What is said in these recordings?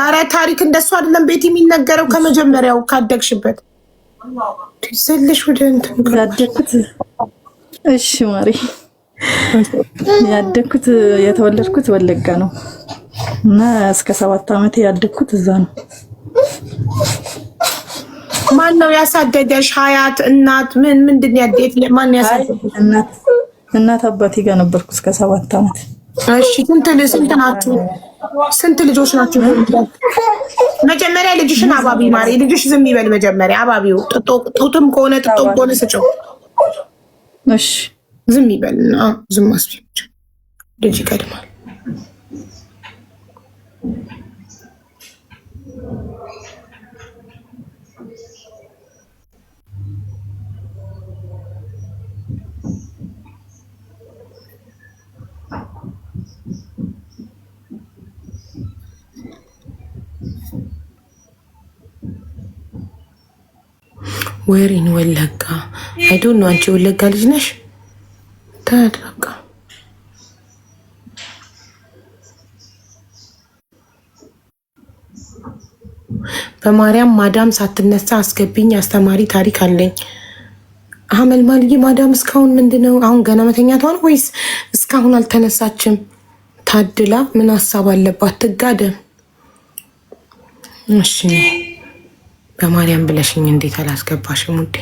አረ ታሪክ እንደሱ አይደለም ቤት የሚነገረው ከመጀመሪያው ካደግሽበት ትሰልሽ ወደ እንትን ያደግኩት። እሺ ማሪ ያደግኩት የተወለድኩት ወለጋ ነው እና እስከ 7 ዓመት ያደግኩት እዛ ነው። ማን ነው ያሳደገሽ? ሀያት እናት ምንድን ያደት ማን ያሳደገሽ? እናት አባቴ ጋር ነበርኩ እስከ 7 ዓመት። እሺ ስንት ልጆች ናችሁ? መጀመሪያ ልጅሽን አባቢ ማሪ፣ ልጅሽ ዝም ይበል መጀመሪያ አባቢው። ጡትም ከሆነ ጥጦም ከሆነ ስጭው። እሺ ዝም ይበልና ዝም አስቢች ልጅ ይቀድማል። ወሬን ወለጋ አይ ዶንት ኖ። አንቺ ወለጋ ልጅ ነሽ? ታድራካ በማርያም ማዳም ሳትነሳ አስገብኝ፣ አስተማሪ ታሪክ አለኝ። አመልማልዬ ማዳም እስካሁን ምንድነው? አሁን ገና መተኛቷ ነው ወይስ እስካሁን አልተነሳችም? ታድላ ምን ሀሳብ አለባት? ትጋደም። እሺ በማርያም ብለሽኝ እንዴት አላስገባሽም ውዴ?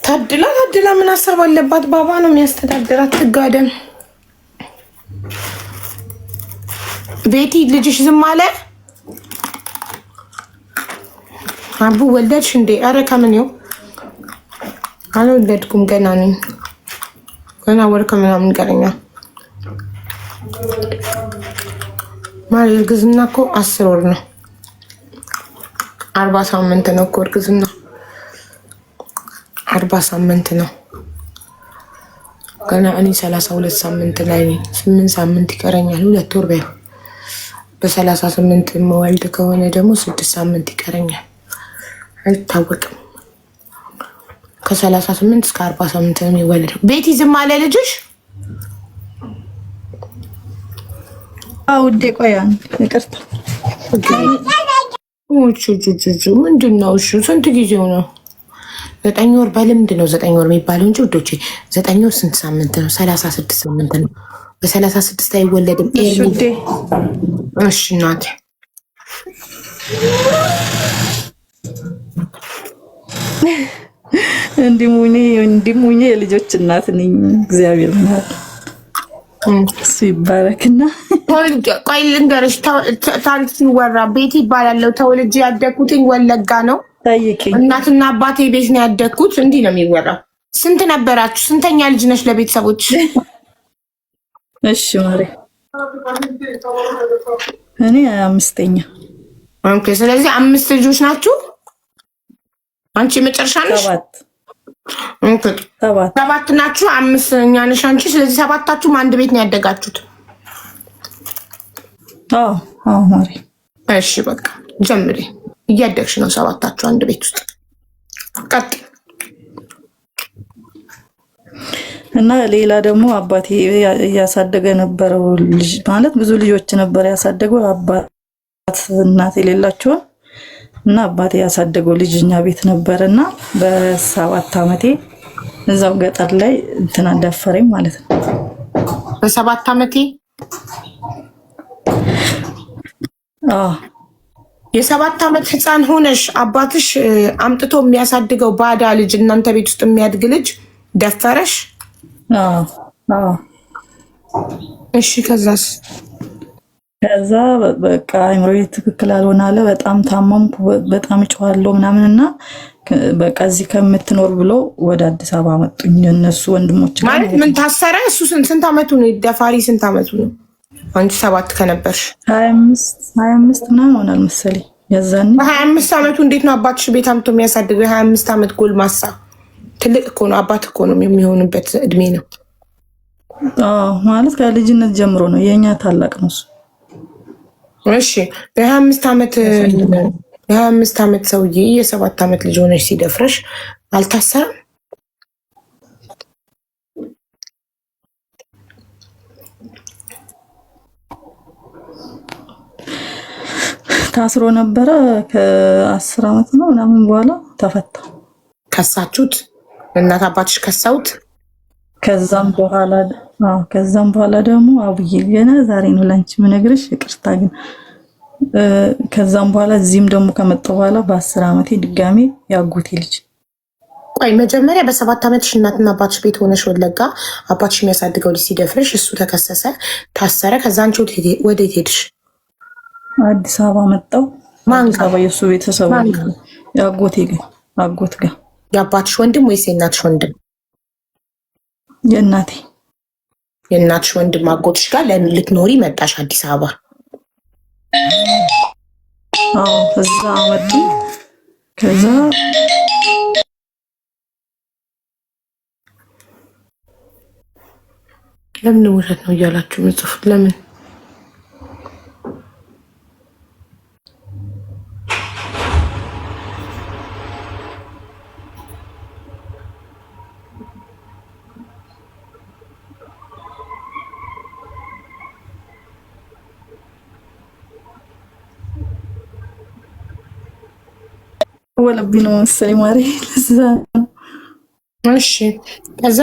ታድላ ምን ሀሳብ አለባት? ባባ ነው የሚያስተዳድራት። ትጋደም። ቤቲ ልጅሽ ዝም አለ? አቡ ወለድሽ እንዴ? አረ ከምኔው አልወለድኩም ገና ነኝ። ገና ወር ከምናምን ይቀረኛል። ማሪ እርግዝና እኮ 10 ወር ነው። 40 ሳምንት ነው እኮ እርግዝና 40 ሳምንት ነው። ገና እኔ 32 ሳምንት ላይ ነኝ። 8 ሳምንት ይቀረኛል። 2 ወር በይው። በ38 መወልድ ከሆነ ደግሞ 6 ሳምንት ይቀረኛል። አይታወቅም። ከ38 እስከ 40 ሳምንት ነው የሚወለደው። ቤቲ ዝም አለ ልጅሽ? ውዴ ቆያን ይቅርታ። ምንድን ነው? እሺ ስንት ጊዜው ነው? 9 ወር በልምድ ነው 9 ወር የሚባለው እንጂ ውዶቼ 9 ወር ስንት ሳምንት ነው? 36 ሳምንት ነው። በ36 አይወለድም። እሺ እናቴ እንዲሙኝ የልጆች እናት ነኝ። እግዚአብሔር ይመስገን እሱ ይባረክና። ቆይ ልንገርሽ ታሪክ ሲወራ ቤት ይባላለው። ተወልጄ ያደግኩትኝ ወለጋ ነው። እናትና አባቴ ቤት ነው ያደግኩት። እንዲህ ነው የሚወራው። ስንት ነበራችሁ? ስንተኛ ልጅ ነሽ ለቤተሰቦች? እሺ ማሪ እኔ 5ኛ። ኦኬ ስለዚህ 5 ልጆች ናችሁ። አንቺ መጨረሻ ነሽ? 7 ናችሁ። 5ኛ ነሽ አንቺ። ስለዚህ 7ታችሁም አንድ ቤት ነው ያደጋችሁት? አዎ ማሪ። እሺ በቃ ጀምሪ። እያደግሽ ነው 7ታችሁ አንድ ቤት ውስጥ። ቀጥ እና ሌላ ደግሞ አባቴ ያሳደገ ነበረው ልጅ ማለት ብዙ ልጆች ነበር ያሳደገው። አባት እናት የሌላቸው እና አባቴ ያሳደገው ልጅ እኛ ቤት ነበርና በ7 ዓመቴ እዛው ገጠር ላይ እንትን አዳፈረኝ ማለት ነው። በ7 ዓመቴ የ7 ዓመት ህፃን ሆነሽ አባትሽ አምጥቶ የሚያሳድገው ባዳ ልጅ እናንተ ቤት ውስጥ የሚያድግ ልጅ ደፈረሽ? እሺ ከዛስ? ከዛ በቃ አይምሮዬ ትክክል አልሆነ አለ። በጣም ታመምኩ፣ በጣም እጮሃለሁ ምናምንና በቃ እዚህ ከምትኖር ብሎ ወደ አዲስ አበባ መጡኝ እነሱ ወንድሞች። ማለት ምን ታሰረ? እሱ ስንት ዓመቱ ነው? ደፋሪ ስንት ዓመቱ ነው? አንቺ 7 ከነበርሽ 25 ምናምን ሆናል መሰለኝ የዛኔ። በ25 ዓመቱ እንዴት ነው አባትሽ ቤት አምጥቶ የሚያሳድገው? የ25 ዓመት ጎልማሳ ትልቅ እኮ ነው። አባት እኮ ነው የሚሆንበት እድሜ ነው። ማለት ከልጅነት ጀምሮ ነው። የኛ ታላቅ ነው እሱ። እሺ በ25 ዓመት ሰውዬ የ7 ዓመት ልጅ ሆነሽ ሲደፍረሽ አልታሰረም? ታስሮ ነበረ ከ10 ዓመት ነው ምናምን በኋላ ተፈታ። ከሳችሁት? እናት አባትሽ ከሳውት? ከዛም በኋላ ደግሞ አብዬ ገና ዛሬ ነው ላንቺ ምነግርሽ፣ ይቅርታ ግን ከዛም በኋላ እዚህም ደግሞ ከመጣሁ በኋላ በ10 ዓመቴ ድጋሜ ያጎቴ ልጅ። ቆይ መጀመሪያ በ7 ዓመትሽ እናትና አባትሽ ቤት ሆነሽ ወለጋ አባትሽ የሚያሳድገው ልጅ ሲደፍርሽ እሱ ተከሰሰ፣ ታሰረ። ከዛ አንቺ ወዴት ሄድሽ? አዲስ አበባ መጣሁ። አዲስ አበባ የእሱ ቤተሰብ ያጎቴ ጋር አጎት ጋር። የአባትሽ ወንድም ወይስ የእናትሽ ወንድም? የእናቴ የእናትሽ ወንድም አጎትሽ ጋር ልትኖሪ መጣሽ አዲስ አበባ? አዎ እዛ መጡ። ከዛ ለምን ውሸት ነው እያላችሁ ምጽፉት? ለምን ወለቢ ነው መሰለኝ ማሪ። እሺ ከዛ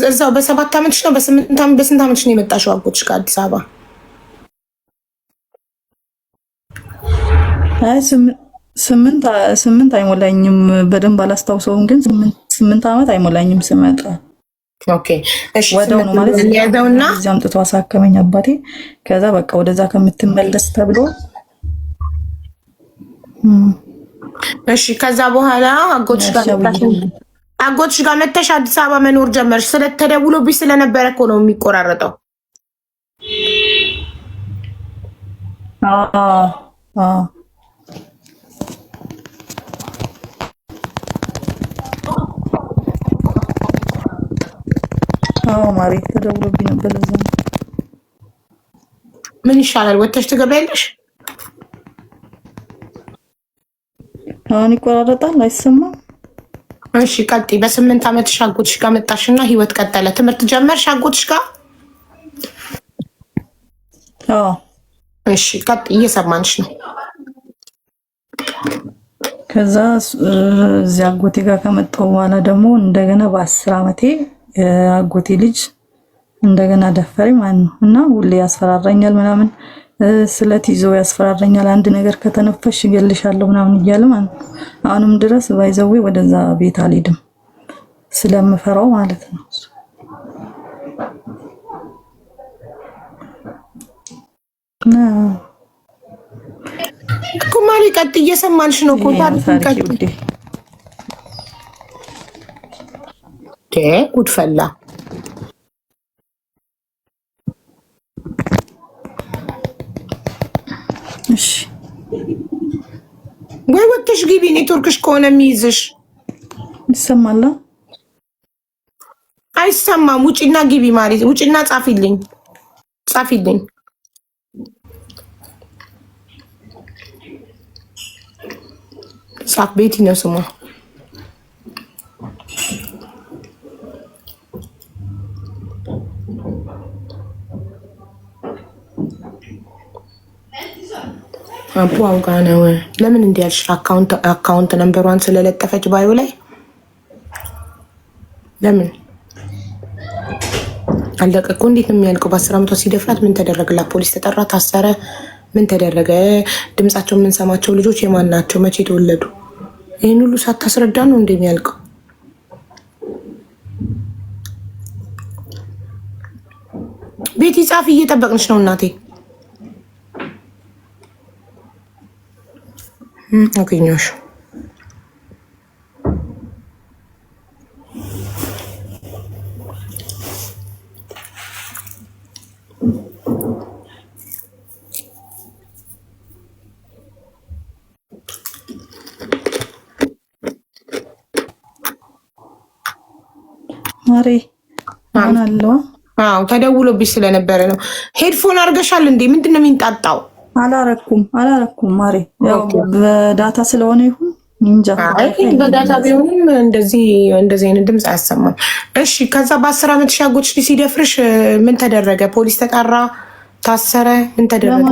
እዛው በ7 ዓመትሽ ነው በስንት ዓመትሽ ነው የመጣሽው አጎትሽ ጋር አዲስ አበባ? አይ 8 አይሞላኝም፣ በደንብ አላስታውሰውም፣ ግን 8 ዓመት አይሞላኝም ስመጣ። ኦኬ እሺ ወደው ነው ማለት ያዘውና እዚህ አምጥቶ አሳከመኝ አባቴ። ከዛ በቃ ወደዛ ከምትመለስ ተብሎ እሺ ከዛ በኋላ አጎትሽ ጋር መተሽ አዲስ አበባ መኖር ጀመርሽ። ስለተደውሎብሽ ስለነበረ እኮ ነው የሚቆራረጠው። ማሪ ተደውሎብኝ ነበር። ለዛ ምን ይሻላል? ወተሽ ትገቢያለሽ? አሁን ይቆራረጣል፣ አይሰማም። እሺ ቀጥይ። በ8 ዓመትሽ አጎትሽ ጋር መጣሽና ህይወት ቀጠለ። ትምህርት ጀመርሽ አጎትሽ ጋር? አዎ እሺ ቀጥይ፣ እየሰማንሽ ነው። ከዛ እዚህ አጎቴ ጋር ከመጣሁ በኋላ ደግሞ እንደገና በ10 ዓመቴ አጎቴ ልጅ እንደገና ደፈረኝ ማለት ነው። እና ሁሌ ያስፈራራኛል ምናምን፣ ስለት ይዞ ያስፈራራኛል። አንድ ነገር ከተነፈሽ እገልሻለሁ ምናምን እያለ ማለት ነው። አሁንም ድረስ ባይዘዌ ወደዛ ቤት አልሄድም ስለምፈራው ማለት ነው። ኩማሪ ቀጥይ፣ እየሰማንሽ ነው። ጉድ ፈላ። እሺ ወይ ወጥሽ ግቢ። ኔትወርክሽ ከሆነ የሚይዝሽ ይሰማል? አይሰማም። ውጪና ግቢ ማለት ውጪና ጻፊልኝ። ጻፍ። ቤቲ ነው ስሟ። አቡ አውጋ ነው። ለምን እንዲያልሽ? አካውንት ነምበሯን ስለለጠፈች ባዩ ላይ ለምን አለቀ እኮ። እንዴት ነው የሚያልቀው? በ10 ዓመቷ ሲደፍራት ምን ተደረገላት? ፖሊስ ተጠራ? ታሰረ? ምን ተደረገ? ድምጻቸው የምንሰማቸው ልጆች የማን ናቸው? መቼ ተወለዱ? ይህን ሁሉ ሳታስረዳ ነው እንደሚያልቀው? ቤቲ ጻፊ፣ እየጠበቅንሽ ነው እናቴ። አገኘሁሽ። ማሬ ማን አለው? አዎ ተደውሎብሽ ስለነበረ ነው። ሄድፎን አድርገሻል እንዴ? ምንድን ነው የሚንጣጣው? አላረኩም ማሬ። ያው በዳታ ስለሆነ ይሁን እንጃ። በዳታ ቢሆንም እንደዚህ አይነት ድምፅ አያሰማም። እሺ ከዛ በ10 ዓመትሽ አጎትሽ ሲደፍርሽ ምን ተደረገ? ፖሊስ ተጠራ? ታሰረ? ምን ተደረገ?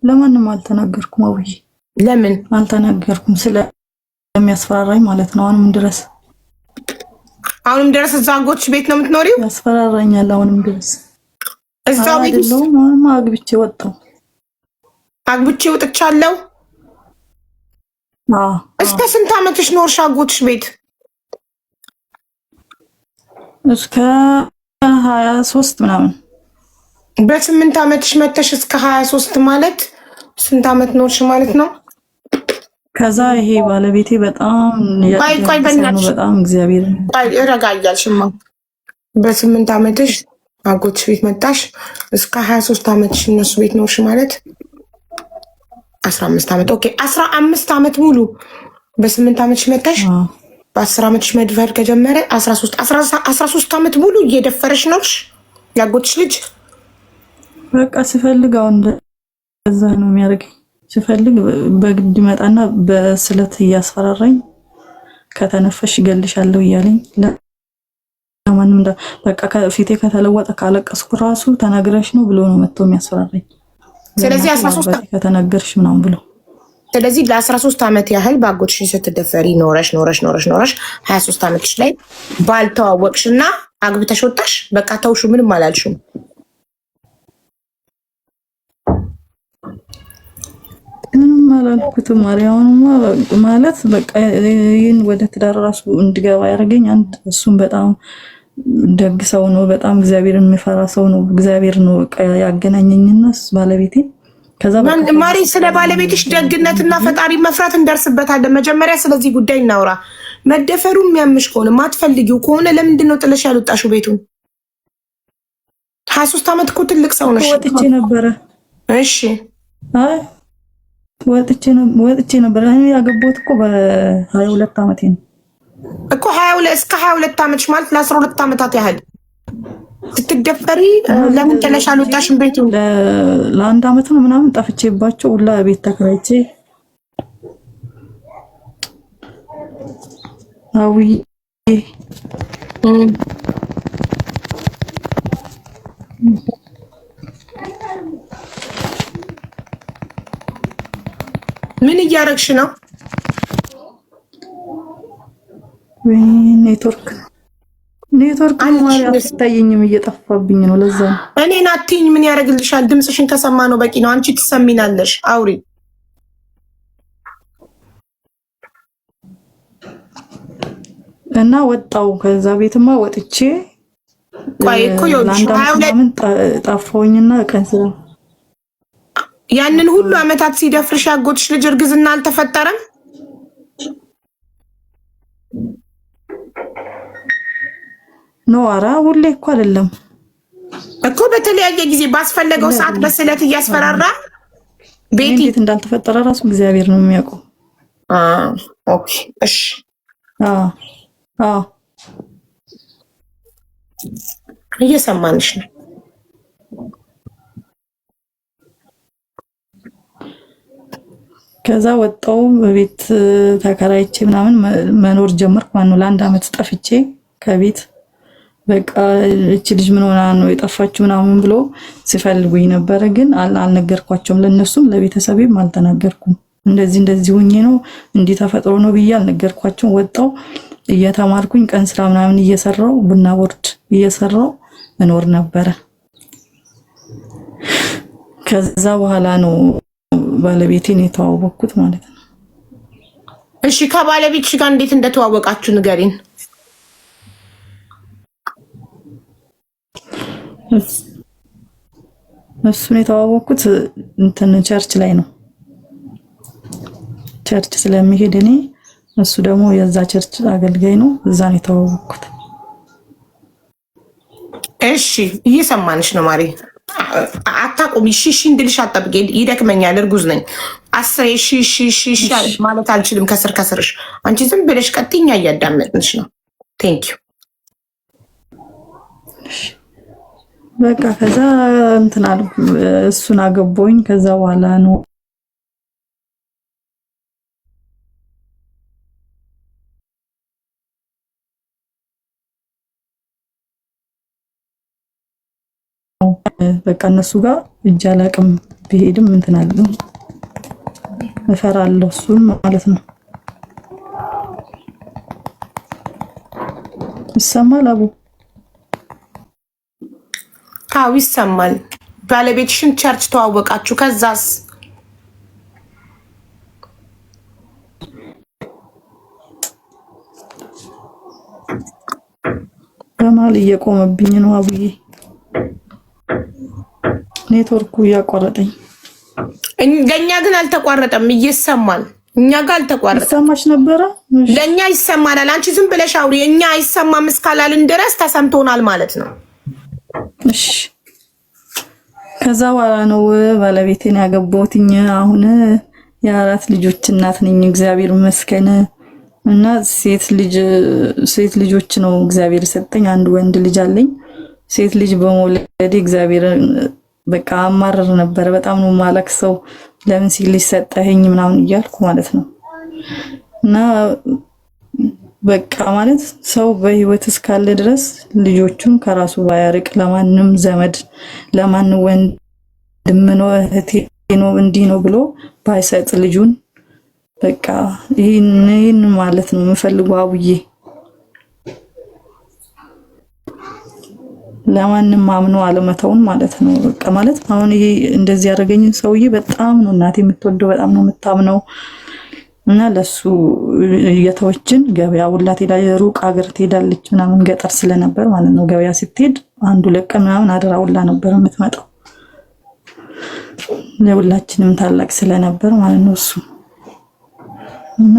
ለማንም አልተናገርኩም። አውዬ ለምን አልተናገርኩም? ስለሚያስፈራራኝ ማለት ነው። አሁንም ድረስ እዛ አጎትሽ ቤት ነው የምትኖሪው? ያስፈራራኛል አሁንም ድረስ እዛው ቤት ውስጥ አግብቼ ወጣሁ። አግብቼ ወጥቻለሁ። እስከ ስንት ዓመትሽ ኖርሽ አጎትሽ ቤት? እስከ 23 ምናምን። በ8 ዓመትሽ መተሽ እስከ 23 ማለት ስንት ዓመት ኖርሽ ማለት ነው? ከዛ ይሄ ባለቤቴ በጣም በጣም እግዚአብሔር ረጋ እያልሽማ በ8 ዓመትሽ አጎትሽ ቤት መጣሽ እስከ 23 ዓመትሽ እነሱ ቤት ኖርሽ ማለት 15 ዓመት። ኦኬ 15 ዓመት ሙሉ በ8 ዓመትሽ መጣሽ። በ10 ዓመትሽ መድፈር ከጀመረ 13 ዓመት ሙሉ እየደፈረሽ ኖርሽ ያጎትሽ ልጅ። በቃ ሲፈልግ አሁን እንደዛ ነው የሚያደርገኝ። ሲፈልግ በግድ መጣና በስለት እያስፈራራኝ ከተነፈሽ ይገልሻለሁ እያለኝ ለማንም በቃ ከፊቴ ከተለወጠ ካለቀስኩ ራሱ ተናግረሽ ነው ብሎ ነው መጥቶ የሚያስፈራራኝ። ስለዚህ 13 ከተናገርሽ ምናምን ብሎ ስለዚህ ለ13 ዓመት ያህል ባጎትሽ ስትደፈሪ ኖረሽ 23 ዓመትሽ ላይ ባልተዋወቅሽና አግብተሽ ወጣሽ። በቃ ተውሹ፣ ምንም አላልሽም። ምንም አላልኩትም። ማርያም ማለት በቃ ይህን ወደ ትዳር ራሱ እንድገባ ያደርገኝ አንድ እሱም በጣም ደግ ሰው ነው። በጣም እግዚአብሔርን የሚፈራ ሰው ነው። እግዚአብሔር ነው ያገናኘኝና ባለቤቴ። ከዛ ማሪ ስለ ባለቤትሽ ደግነትና ፈጣሪ መፍራት እንደርስበታለን። መጀመሪያ ስለዚህ ጉዳይ እናውራ። መደፈሩ የሚያምሽ ከሆነ ማትፈልጊው ከሆነ ለምንድን ነው ጥለሽ ያልወጣሽው ቤቱን? 23 ዓመት እኮ ትልቅ ሰው ነሽ። ወጥቼ ነበረ። እሺ አይ ወጥቼ ነበረ። እኔ ያገባሁት እኮ በ22 ዓመቴ ነው እኮ 22 እስከ 22 ዓመትሽ ማለት ለ12 ዓመታት ያህል ስትደፈሪ ለምን ጥለሽ አልወጣሽም ቤቱን? ለአንድ ዓመት ነው ምናምን ጠፍቼባቸው ሁላ ቤት ተከራይቼ አውይ ምን እያረግሽ ነው? ኔትወርክ ማለት አትታየኝም፣ እየጠፋብኝ ነው። ለዛ ነው እኔን አትይኝ። ምን ያደርግልሻል? ድምፅሽን ከሰማ ነው በቂ ነው። አንቺ ትሰሚናለሽ። አውሪ እና ወጣው። ከዛ ቤትማ ወጥቼ ቆይ እኮ ጠፋሁኝና ቀን ስራ ያንን ሁሉ ዓመታት ሲደፍርሽ ያጎትሽ ልጅ እርግዝና አልተፈጠረም? ኖ ኧረ ሁሌ እኮ አይደለም እኮ በተለያየ ጊዜ ባስፈለገው ሰዓት በስለት እያስፈራራ ቤቲ እንዴት እንዳልተፈጠረ ራሱ እግዚአብሔር ነው የሚያውቀው። ኦኬ እሺ እየሰማንሽ ነው። ከዛ ወጣው በቤት ተከራይቼ ምናምን መኖር ጀመርኩ። ማነው ለአንድ ዓመት ጠፍቼ ከቤት በቃ እቺ ልጅ ምን ሆና ነው የጠፋችው ምናምን ብሎ ሲፈልጉኝ ነበረ። ግን አልነገርኳቸውም፣ ለነሱም ለቤተሰቤም አልተናገርኩም። እንደዚህ ሆኜ ነው እንዲህ ተፈጥሮ ነው ብዬ አልነገርኳቸውም። ወጣው እየተማርኩኝ ቀን ስራ ምናምን እየሰራው ቡና ቦርድ እየሰራው እኖር ነበረ። ከዛ በኋላ ነው ባለቤቴን የተዋወቅኩት ማለት ነው። እሺ ከባለቤትሽ ጋር እንዴት እንደተዋወቃችሁ ንገሪን። እሱን የተዋወቅኩት እንትን ቸርች ላይ ነው። ቸርች ስለሚሄድ እኔ እሱ ደግሞ የዛ ቸርች አገልጋይ ነው። እዛ ነው የተዋወቅኩት። እሺ እየሰማንሽ ነው ማሪ። አታቁም። እሺ እንድልሽ አጠብቄ ይደክመኛል። እርጉዝ ነኝ። አስሬ እሺ ማለት አልችልም። ከስርሽ አንቺ ዝም ብለሽ ቀጥኛ እያዳመጥንሽ ነው። ቴንክ ዩ። በቃ ከዛ እንትን አልኩ፣ እሱን አገባሁኝ። ከዛ በኋላ ነው በቃ እነሱ ጋር እጅ አላቅም ቢሄድም እንትን አለው እፈራለሁ እሱን ማለት ነው። ይሰማል አቡ? አዎ ይሰማል። ባለቤትሽን ቸርች ተዋወቃችሁ፣ ከዛስ? በመሀል እየቆመብኝ ነው አቡዬ፣ ኔትወርኩ እያቋረጠኝ። ለእኛ ግን አልተቋረጠም፣ ይሰማል። እኛ ጋር አልተቋረጠም። ይሰማሽ ነበረ? ለእኛ ይሰማናል። አንቺ ዝም ብለሽ አውሪ። እኛ አይሰማም እስካላልን ድረስ ተሰምቶናል ማለት ነው። እሺ። ከዛ በኋላ ነው ባለቤቴን ያገባሁትኝ። አሁን የ4 ልጆች እናት ነኝ፣ እግዚአብሔር ይመስገን። እና ሴት ልጆች ነው እግዚአብሔር ሰጠኝ። አንድ ወንድ ልጅ አለኝ። ሴት ልጅ በመውለዴ እግዚአብሔር በቃ አማረር ነበረ። በጣም ነው ማለቅሰው፣ ለምን ሲል ልጅ ሰጠኸኝ ምናምን እያልኩ ማለት ነው። እና በቃ ማለት ሰው በህይወት እስካለ ድረስ ልጆቹን ከራሱ ባያርቅ፣ ለማንም ዘመድ ለማንም ወንድም ነው እህቴ ነው እንዲህ ነው ብሎ ባይሰጥ ልጁን በቃ ይሄን ማለት ነው የምፈልገው አቡዬ። ለማንም አምኖ አለመተውን ማለት ነው። በቃ ማለት አሁን ይሄ እንደዚህ ያደረገኝ ሰውዬ በጣም ነው እናቴ የምትወደው፣ በጣም ነው የምታምነው። እና ለሱ የተወችን ገበያ ሁላ ትሄዳለች፣ ሩቅ ሀገር ትሄዳለች ምናምን፣ ገጠር ስለነበር ማለት ነው። ገበያ ስትሄድ አንዱ ለቀን ምናምን አደራ ሁላ ነበር የምትመጣው፣ ለሁላችንም ታላቅ ስለነበር ማለት ነው እሱ። እና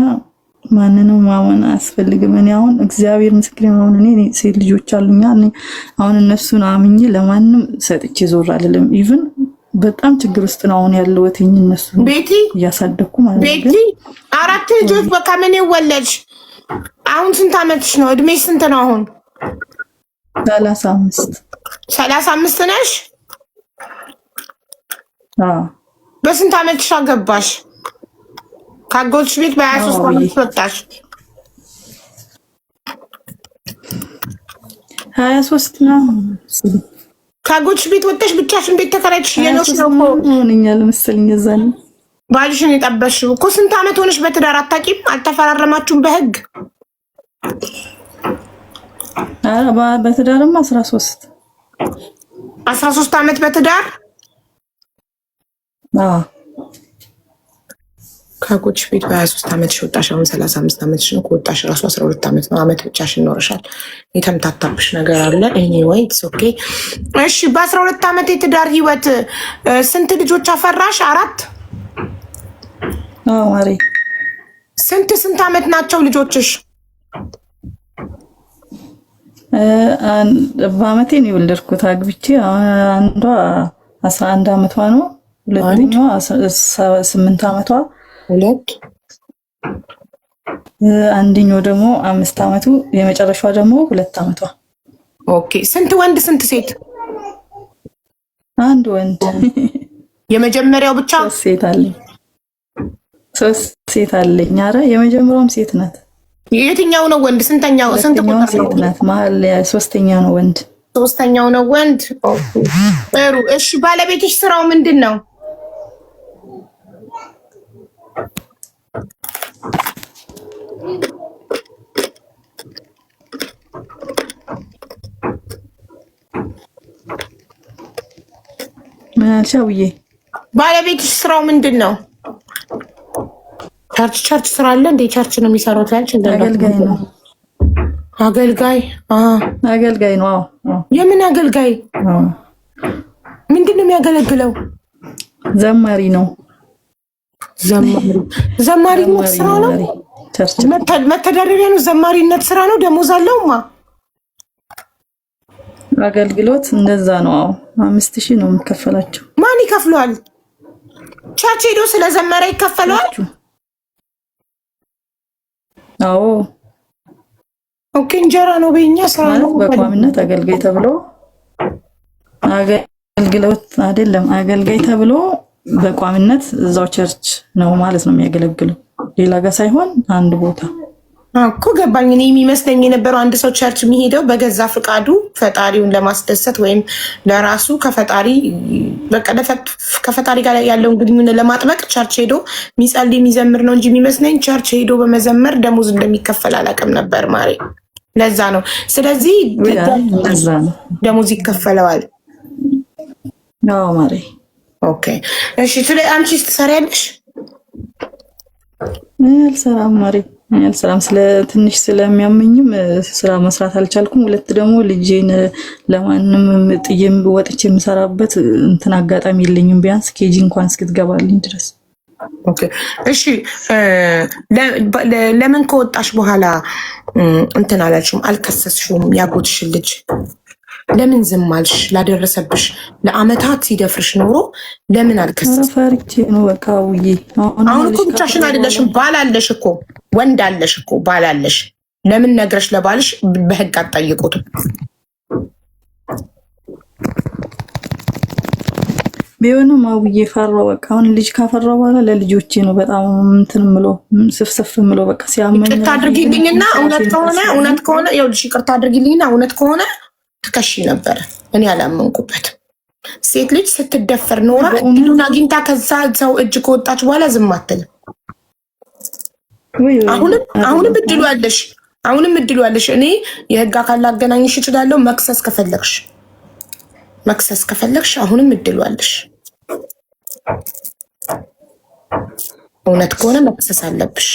ማንንም ማመን አያስፈልግም። እኔ አሁን እግዚአብሔር ምስክሬ ነው። አሁን እኔ ሴት ልጆች አሉኛ። አሁን እነሱን አምኜ ለማንም ሰጥቼ ዞር አይደለም። ኢቭን በጣም ችግር ውስጥ ነው አሁን ያለሁት። እነሱ ቤቲ እያሳደኩ ማለት ነው። ቤቲ 4 ልጆች በቃ ምን ወለድሽ? አሁን ስንት አመትሽ ነው? እድሜሽ ስንት ነው አሁን? 35 ነሽ? በስንት አመትሽ አገባሽ? ካጎትሽ ቤት በ23 አመት ወጣሽ? 23 ነው። ካጎትሽ ቤት ወጣሽ ብቻሽን ቤት ተከራይተሽ እየኖርሽ ነው እኮ ሆነኛል መሰለኝ። እዛን ባልሽን የጠበሽው እኮ። ስንት አመት ሆነሽ በትዳር አታውቂም? አልተፈራረማችሁም በህግ? በትዳርማ 13 አመት በትዳር ካጎትሽ ቤት በ23 አመትሽ ወጣሽ። አሁን 35 አመትሽ ነው። ከወጣሽ ራሱ 12 አመት ነው። አመት ብቻሽን ኖረሻል። የተምታታብሽ ነገር አለ። ኤኒዌይ ኢትስ ኦኬ። እሺ በ12 አመት የትዳር ህይወት ስንት ልጆች አፈራሽ? 4? ማሪ ስንት አመት ናቸው ልጆችሽ? በአመቴ ነው የወለድኩት አግብቼ። አንዷ 11 አመቷ ነው። ሁለተኛዋ 8 አመቷ፣ አንደኛው ደግሞ 5 አመቱ፣ የመጨረሻዋ ደግሞ 2 አመቷ። ኦኬ። ስንት ወንድ ስንት ሴት? አንድ ወንድ። የመጀመሪያው ብቻ? 3 ሴት አለኝ። 3 ሴት አለኝ። ኧረ የመጀመሪያውም ሴት ናት። የትኛው ነው ወንድ? ስንተኛው? ስንት ቁጥር ሴት ናት? መሀል 3ኛው ነው ወንድ። 3ኛው ነው ወንድ። ኦኬ ጥሩ። እሺ ባለቤትሽ ስራው ምንድን ነው? ምን አልሽ አውዬ? ባለቤትሽ ስራው ምንድን ነው? ቸርች ስራ አለ እንዴ? ቸርች ነው የሚሰራው ታልሽ? አገልጋይ ነው። አገልጋይ ነው። የምን አገልጋይ? ምንድን ነው የሚያገለግለው? ዘማሪ ነው። ዘማሪነት ስራ ነው። መተዳደሪያ ነው። ዘማሪነት ስራ ነው። ደሞዝ አለውማ። አገልግሎት እንደዛ ነው። 5000 ነው የሚከፈላቸው። ማን ይከፍለዋል? ቸርች ሄዶ ስለዘመረ ይከፈለዋል? አዎ። ኦኬ እንጀራ ነው። በእኛ ስራ ነው። በቋሚነት አገልጋይ ተብሎ አገልግሎት አይደለም። አገልጋይ ተብሎ በቋሚነት እዛው ቸርች ነው ማለት ነው የሚያገለግለው። ሌላ ጋር ሳይሆን አንድ ቦታ እኮ ገባኝ። እኔ የሚመስለኝ የነበረው አንድ ሰው ቸርች የሚሄደው በገዛ ፍቃዱ ፈጣሪውን ለማስደሰት ወይም ለራሱ ከፈጣሪ ጋር ያለውን ግንኙነት ለማጥበቅ ቸርች ሄዶ የሚጸልይ የሚዘምር ነው እንጂ የሚመስለኝ ቸርች ሄዶ በመዘመር ደሞዝ እንደሚከፈል አላውቅም ነበር ማሬ። ለዛ ነው። ስለዚህ ደሞዝ ይከፈለዋል። አዎ ማሬ። ኦኬ እሺ። አንቺስ ትሰሪያለሽ? አልሰራም ማሬ፣ አልሰራም። ትንሽ ስለሚያመኝም ስራ መስራት አልቻልኩም። ሁለት ደግሞ ልጄን ለማንም ጥዬም ወጥቼ የምሰራበት እንትን አጋጣሚ የለኝም፣ ቢያንስ ኬጂ እንኳን እስክትገባልኝ ድረስ። ኦኬ እሺ። ለምን ከወጣሽ በኋላ እንትን አላልሽም? አልከሰስሽውም? ያጎትሽን ልጅ ለምን ዝም አልሽ? ላደረሰብሽ ለአመታት ሲደፍርሽ ኖሮ ለምን አልከሰስሽ? ፈርቼ ነው በቃ ውዬ። አሁን እኮ ብቻሽን አይደለሽም፣ ባል አለሽ እኮ፣ ወንድ አለሽ እኮ፣ ባል አለሽ። ለምን ነግረሽ ለባልሽ በህግ አትጠይቁትም? ቢሆንም አውዬ ፈራው በቃ። አሁን ልጅ ካፈራው በኋላ ለልጆቼ ነው በጣም እንትን ምሎ ስፍስፍ ምሎ በቃ ሲያመኝ። ይቅርታ አድርጊልኝና እውነት ከሆነ ይኸውልሽ፣ ይቅርታ አድርጊልኝና እውነት ከሆነ ትከሺ ነበረ። እኔ አላመንኩበት። ሴት ልጅ ስትደፈር ኖራ እድሉን አግኝታ ከዛ ሰው እጅ ከወጣች በኋላ ዝም አትልም። አሁንም እድሉ አለሽ፣ እድሉ አለሽ። እኔ የህግ አካል ላገናኝሽ እችላለሁ። መክሰስ ከፈለግሽ አሁንም እድሉ አለሽ። እውነት ከሆነ መክሰስ አለብሽ።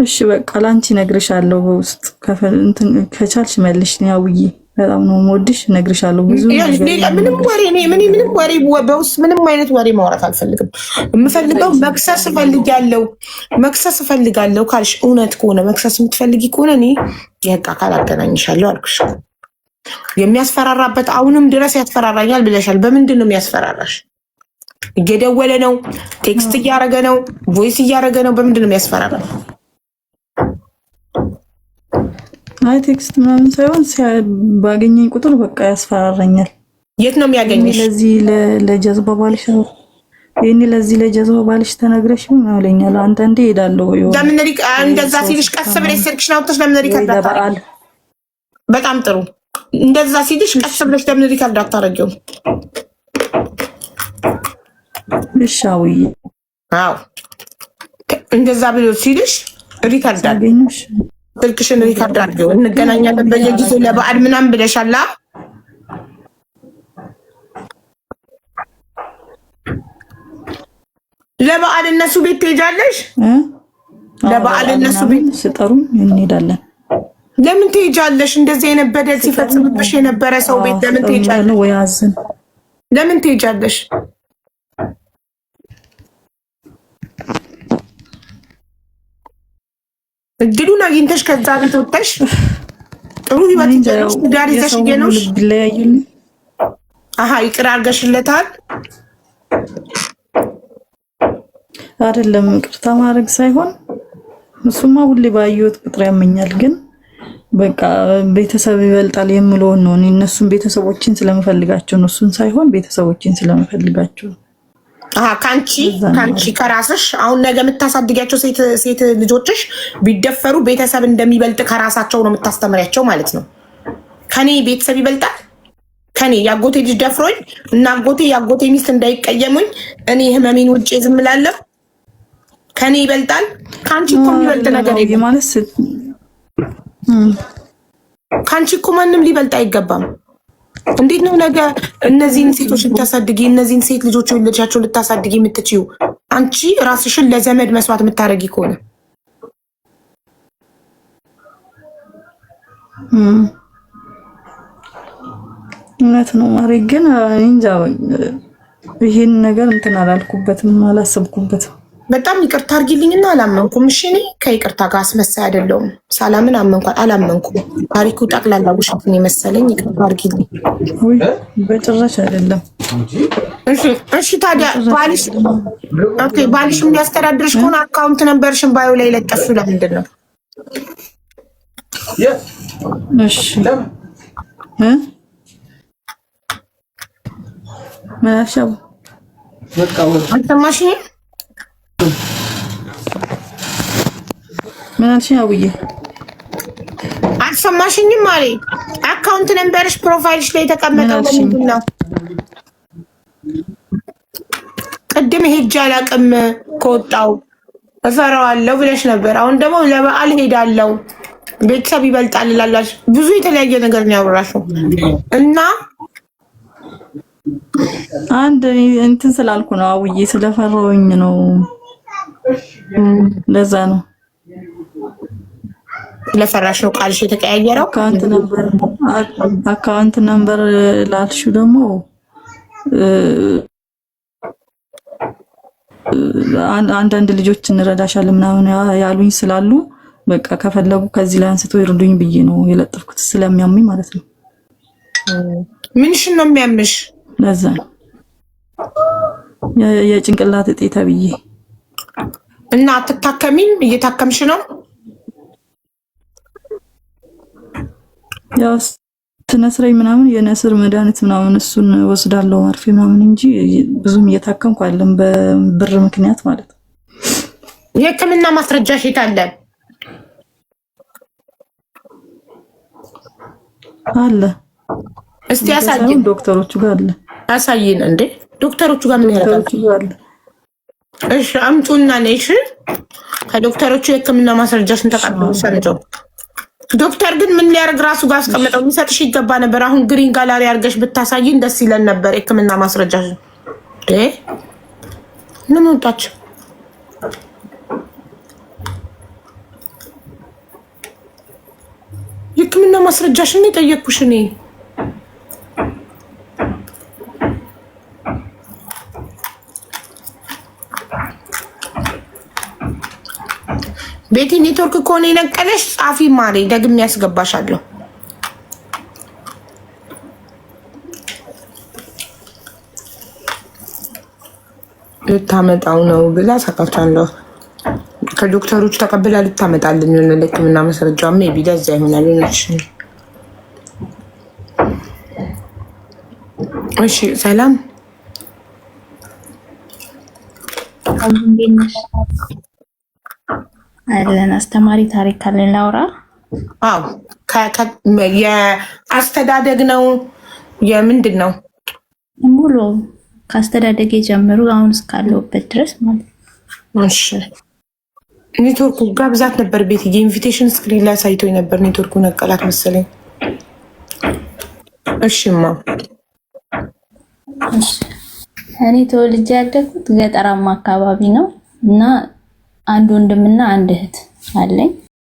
እሺ በቃ ላንቺ ነግርሻለሁ። በውስጥ ከቻልሽ መልሽ። ያውዬ በጣም ነው የምወድሽ። ነግርሻለሁ ብዙ ምንም ወሬ በውስጥ ምንም አይነት ወሬ ማውራት አልፈልግም። የምፈልገው መክሰስ እፈልጋለሁ ካልሽ እውነት ከሆነ መክሰስ የምትፈልጊ ከሆነ እኔ የህግ አካል አገናኝሻለሁ አልኩሽ። የሚያስፈራራበት አሁንም ድረስ ያስፈራራኛል ብለሻል። በምንድን ነው የሚያስፈራራሽ? እየደወለ ነው? ቴክስት እያደረገ ነው? ቮይስ እያደረገ ነው? በምንድን ነው የሚያስፈራራሽ? አይ ቴክስት ምናምን ሳይሆን ባገኘኝ ቁጥር በቃ ያስፈራራኛል። የት ነው የሚያገኝሽ? ለዚህ ለጀዝባ ባልሽ ነው ይሄኔ ለዚህ ለጀዝባ ባልሽ ተነግረሽ ምን አለኛል። አንተ ሄዳለሁ ለምን እንደዛ ሲልሽ ቀስ ብለሽ ስልክሽን አውጥተሽ ለምን ሪከርድ አታረጊ? በጣም ጥሩ። እንደዛ ሲልሽ ቀስ ብለሽ ለምን ሪከርድ አታረጊው? እሻውዬ አዎ እንደዛ ብሎ ሲልሽ ሪከርድ አገኘሽ። ስልክሽን ሪከርድ አድርገው። እንገናኛለን በየጊዜው ለበዓል ምናምን ብለሻላ። ለበዓል እነሱ ቤት ትሄጃለሽ? ለበዓል እነሱ ቤት ሲጠሩኝ እንሄዳለን። ለምን ትሄጃለሽ? እንደዚህ አይነት በደል ሲፈጽምብሽ የነበረ ሰው ቤት ለምን ትሄጃለሽ? ወይ አዝን ለምን ትሄጃለሽ? እድሉን አግኝተሽ ከዛ ቤት ወጥተሽ ጥሩ ህይወት ይዘሽ ዳር ይዘሽ ገኖሽ ይቅር አድርገሽለታል? አይደለም ይቅርታ ማድረግ ሳይሆን እሱማ ሁሌ ባየሁት ቁጥር ያመኛል። ግን በቃ ቤተሰብ ይበልጣል የምለውን ነው። እነሱን ቤተሰቦችን ስለምፈልጋቸው ነው፣ እሱን ሳይሆን ቤተሰቦችን ስለምፈልጋቸው ነው። ካንቺ ከራስሽ አሁን ነገ የምታሳድጊያቸው ሴት ልጆችሽ ቢደፈሩ ቤተሰብ እንደሚበልጥ ከራሳቸው ነው የምታስተምሪያቸው ማለት ነው። ከኔ ቤተሰብ ይበልጣል። ከኔ ያጎቴ ልጅ ደፍሮኝ እና ያጎቴ ሚስት እንዳይቀየሙኝ እኔ ህመሜን ውጭ ዝም እላለሁ። ከኔ ይበልጣል። ካንቺ እኮ የሚበልጥ ነገር የለም ማለት ካንቺ እኮ ማንም ሊበልጥ አይገባም። እንዴት ነው ነገ እነዚህን ሴቶች ልታሳድጊ እነዚህን ሴት ልጆች ልጆቻቸው ልታሳድጊ የምትችይው? አንቺ ራስሽን ለዘመድ መስዋዕት የምታደርጊ ከሆነ እውነት ነው ማሪ። ግን እንጃ ይሄን ነገር እንትን አላልኩበትም፣ አላሰብኩበትም። በጣም ይቅርታ አድርጊልኝና አላመንኩም። እሺ እኔ ከይቅርታ ጋር አስመሳይ አይደለሁም። ሳላምን አላመንኩም። ታሪኩ ጠቅላላ ውሸትን የመሰለኝ። ይቅርታ አድርጊልኝ። ወይ በጭራሽ አይደለም። እሺ ታዲያ ባልሽ የሚያስተዳድርሽ ከሆነ አካውንት ነበርሽን ባዩ ላይ ለጠፍሽው ለምንድን ነው? እሺ ምን አልሻው? አልሰማሽኝም? ምን አልሽኝ? አውዬ አልሰማሽኝም? አለ አካውንት ነምበርሽ ፕሮፋይልሽ ላይ የተቀመጠው ምንድን ነው? ቅድም ሄጄ አላውቅም ከወጣው እፈራዋለሁ ብለሽ ነበር። አሁን ደግሞ ለበዓል ሄዳለሁ ቤተሰብ ይበልጣል ላላሽ ብዙ የተለያየ ነገር ነው ያወራሽው እና አንድ እንትን ስላልኩ ነው አውዬ ስለፈራሁኝ ነው። ለዛ ነው ለፈራሽ ነው ቃልሽ የተቀያየረው። አካውንት ነምበር ላልሽው ደግሞ አንዳንድ ልጆች እንረዳሻለን ምናምን ያሉኝ ስላሉ በቃ ከፈለጉ ከዚህ ላይ አንስቶ ይርዱኝ ብዬ ነው የለጠፍኩት ስለሚያምኝ ማለት ነው። ምንሽን ነው የሚያምሽ? ለዛ ነው የጭንቅላት እጤ ተብዬ እና አትታከሚም? እየታከምሽ ነው? ያው ስነስረኝ ምናምን የነስር መድኃኒት ምናምን እሱን ወስዳለሁ ማርፌ ምናምን እንጂ ብዙም እየታከምኩ አይደለም በብር ምክንያት ማለት ነው። የሕክምና ማስረጃሽ የት አለ? አለ እስቲ ያሳየን። ዶክተሮቹ ጋር አለ። ያሳየን እንዴ ዶክተሮቹ ጋር ምን ያደርጋሉ? እሺ አምጡና ነይሽ ከዶክተሮቹ የሕክምና ማስረጃሽን ተቀበሉ ሰንጆ። ዶክተር ግን ምን ሊያደርግ ራሱ ጋር አስቀምጠው የሚሰጥሽ ይገባ ነበር። አሁን ግሪን ጋላሪ አድርገሽ ብታሳይን ደስ ይለን ነበር። የሕክምና ማስረጃሽን ምን ወጣች? የሕክምና ማስረጃሽን የጠየቅኩሽ እኔ። ቤቲ ኔትወርክ ከሆነ የነቀለሽ ጻፊ ማሬ፣ ደግሜ ያስገባሻለሁ። ልታመጣው ነው ብላ ሳቃቻለሁ። ከዶክተሮች ተቀብላ ልታመጣልኝ የሆነ ለሕክምና ማስረጃ ሜቢ ለዛ ይሆናል። እሺ ሰላም አለን። አስተማሪ ታሪክ ካለን ላውራ። አዎ የአስተዳደግ ነው የምንድን ነው? ሙሉ ከአስተዳደግ የጀምሩ አሁን እስካለሁበት ድረስ ማለት ነው። እሺ ኔትወርኩ ጋር ብዛት ነበር። ቤት የኢንቪቴሽን ስክሪን ላይ ሳይቶኝ ነበር። ኔትወርኩ ነቀላት መሰለኝ። እሺማ እኔ ተወልጄ ያደግኩት ገጠራማ አካባቢ ነው እና አንድ ወንድምና አንድ እህት አለኝ።